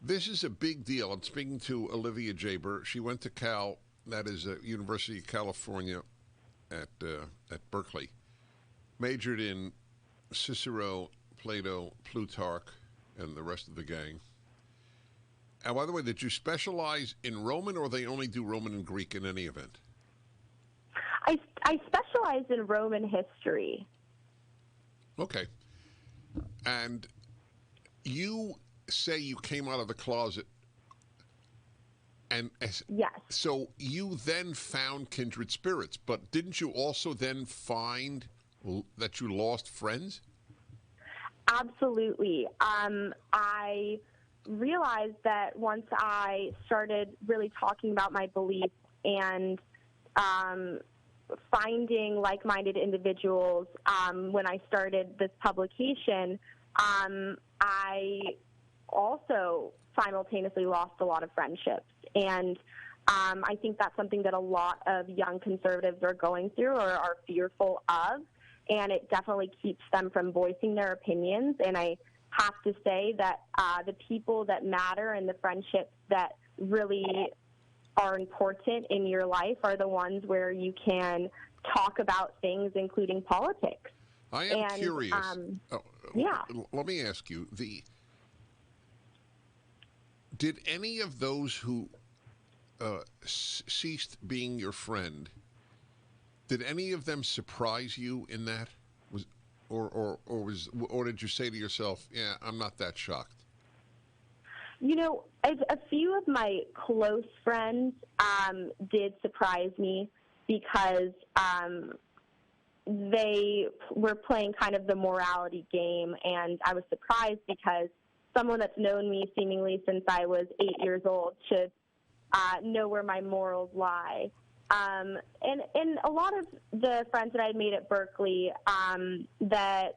This is a big deal. I'm speaking to Olivia Jaber. She went to Cal, that is University of California at Berkeley. Majored in Cicero, Plato, Plutarch, and the rest of the gang. And by the way, did you specialize in Roman, or they only do Roman and Greek in any event? I specialize in Roman history. Okay. And you say you came out of the closet, and Yes. so you then found kindred spirits, but didn't you also then find that you lost friends? Absolutely. I realized that once I started really talking about my beliefs and finding like-minded individuals, when I started this publication, I also simultaneously lost a lot of friendships. And I think that's something that a lot of young conservatives are going through or are fearful of, and it definitely keeps them from voicing their opinions. And I have to say that the people that matter and the friendships that really are important in your life are the ones where you can talk about things, including politics. I am curious. Yeah. Let me ask you, did any of those who ceased being your friend, did any of them surprise you in that? Or did you say to yourself, "Yeah, I'm not that shocked"? You know, a few of my close friends did surprise me because they were playing kind of the morality game, and I was surprised because someone that's known me seemingly since I was 8 years old should know where my morals lie. And a lot of the friends that I had made at Berkeley that,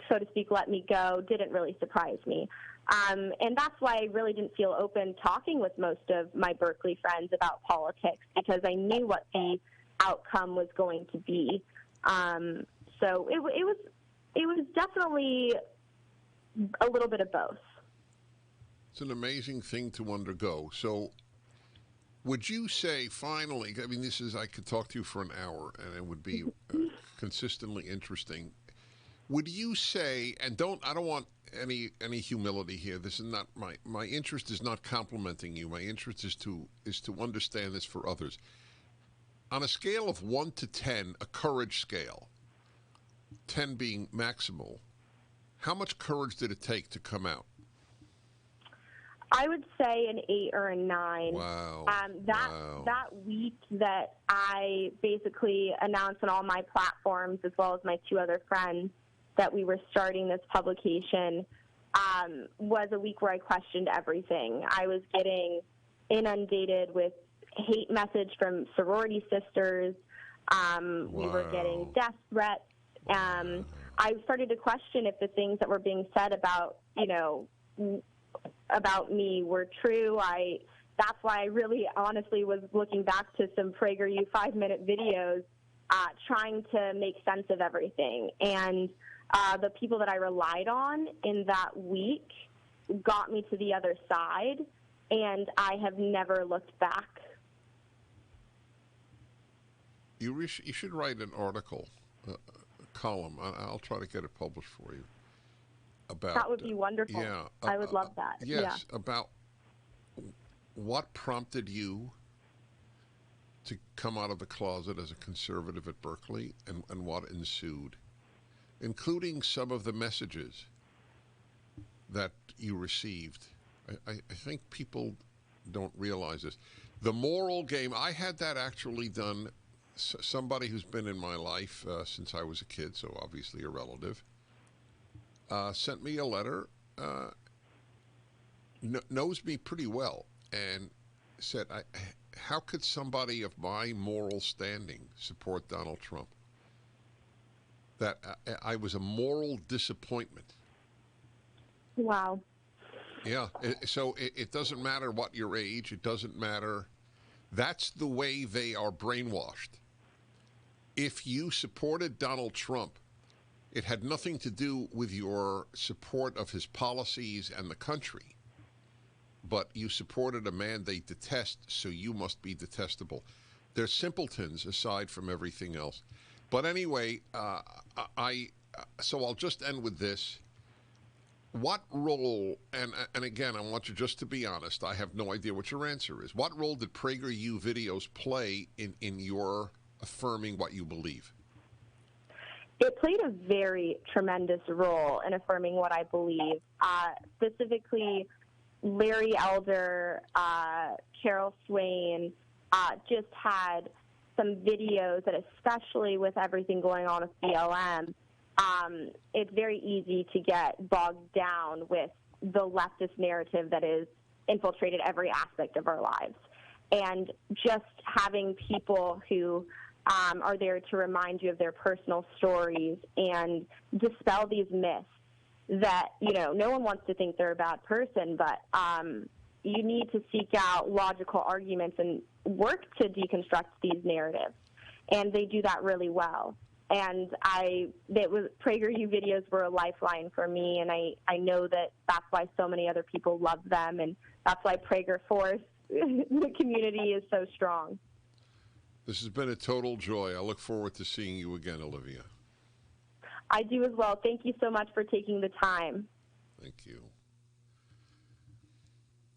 so to speak, let me go didn't really surprise me. And that's why I really didn't feel open talking with most of my Berkeley friends about politics, because I knew what the outcome was going to be. So it was definitely a little bit of both. It's an amazing thing to undergo. So would you say, finally, I mean, I could talk to you for an hour, and it would be consistently interesting. Would you say, and I don't want any humility here. This is not my interest is not complimenting you. My interest is to understand this for others. On a scale of 1 to 10, a courage scale, 10 being maximal, how much courage did it take to come out? I would say an 8 or a 9. Wow. That week that I basically announced on all my platforms, as well as my 2 other friends, that we were starting this publication, was a week where I questioned everything. I was getting inundated with hate message from sorority sisters. We were getting death threats. I started to question if the things that were being said about me were true. That's why I really honestly was looking back to some PragerU 5-minute videos, trying to make sense of everything. And the people that I relied on in that week got me to the other side, and I have never looked back. You should write an article, a column. I'll try to get it published for you. That would be wonderful. Yeah, I would love that. Yes, yeah. About what prompted you to come out of the closet as a conservative at Berkeley, and what ensued, including some of the messages that you received. I think people don't realize this. The moral game, I had that actually done. Somebody who's been in my life since I was a kid, so obviously a relative, sent me a letter, knows me pretty well, and said, how could somebody of my moral standing support Donald Trump? That I was a moral disappointment. Wow. Yeah, so it doesn't matter what your age, it doesn't matter. That's the way they are brainwashed. If you supported Donald Trump, it had nothing to do with your support of his policies and the country. but you supported a man they detest, so you must be detestable. They're simpletons aside from everything else. But anyway, so I'll just end with this. What role, and again, I want you just to be honest, I have no idea what your answer is. What role did PragerU videos play in your affirming what you believe? It played a very tremendous role in affirming what I believe. Specifically, Larry Elder, Carol Swain, just had some videos that, especially with everything going on with BLM, it's very easy to get bogged down with the leftist narrative that is infiltrated every aspect of our lives. And just having people who are there to remind you of their personal stories and dispel these myths that, no one wants to think they're a bad person, but you need to seek out logical arguments and work to deconstruct these narratives. And they do that really well. And PragerU videos were a lifeline for me, and I know that's why so many other people love them, and that's why Prager Force, the community, is so strong. This has been a total joy. I look forward to seeing you again, Olivia. I do as well. Thank you so much for taking the time. Thank you.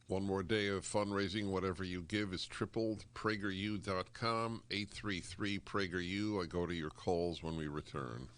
One more day of fundraising. Whatever you give is tripled. PragerU.com, 833-PragerU. I go to your calls when we return.